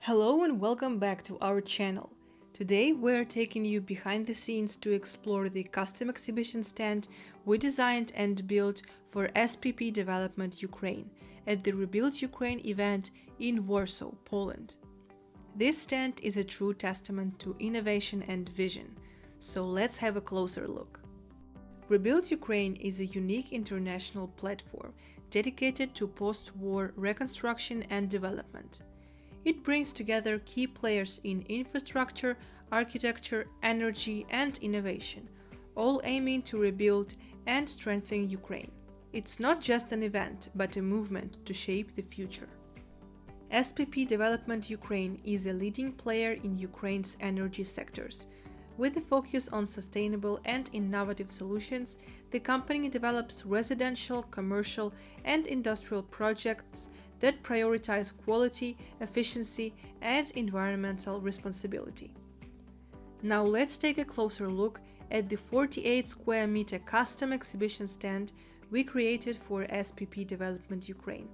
Hello and welcome back to our channel. Today we're taking you behind the scenes to explore the custom exhibition stand we designed and built for SPP Development Ukraine at the Rebuild Ukraine event in Warsaw, Poland. This stand is a true testament to innovation and vision, so let's have a closer look. Rebuild Ukraine is a unique international platform dedicated to post-war reconstruction and development. It brings together key players in infrastructure, architecture, energy, and innovation, all aiming to rebuild and strengthen Ukraine. It's not just an event, but a movement to shape the future. SPP Development Ukraine is a leading player in Ukraine's energy sectors. With a focus on sustainable and innovative solutions, the company develops residential, commercial, and industrial projects that prioritize quality, efficiency, and environmental responsibility. Now let's take a closer look at the 48 square meter custom exhibition stand we created for SPP Development Ukraine.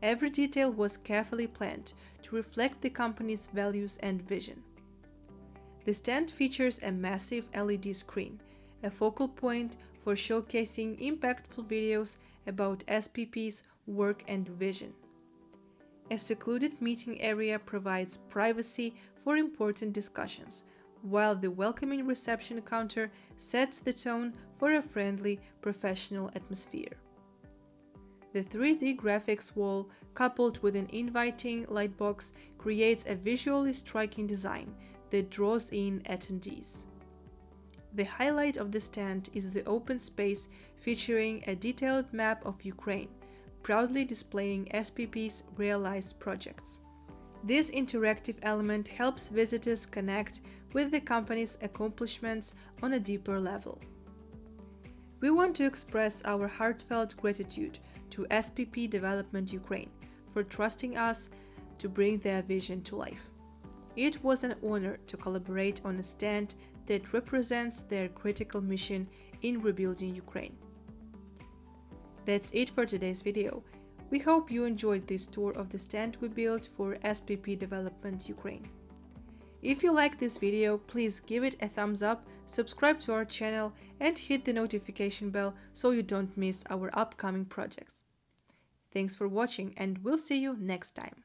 Every detail was carefully planned to reflect the company's values and vision. The stand features a massive LED screen, a focal point for showcasing impactful videos about SPP's work and vision. A secluded meeting area provides privacy for important discussions, while the welcoming reception counter sets the tone for a friendly, professional atmosphere. The 3D graphics wall, coupled with an inviting lightbox, creates a visually striking design that draws in attendees. The highlight of the stand is the open space featuring a detailed map of Ukraine, proudly displaying SPP's realized projects. This interactive element helps visitors connect with the company's accomplishments on a deeper level. We want to express our heartfelt gratitude to SPP Development Ukraine for trusting us to bring their vision to life. It was an honor to collaborate on a stand that represents their critical mission in rebuilding Ukraine. That's it for today's video. We hope you enjoyed this tour of the stand we built for SPP Development Ukraine. If you like this video, please give it a thumbs up, subscribe to our channel, and hit the notification bell so you don't miss our upcoming projects. Thanks for watching, and we'll see you next time.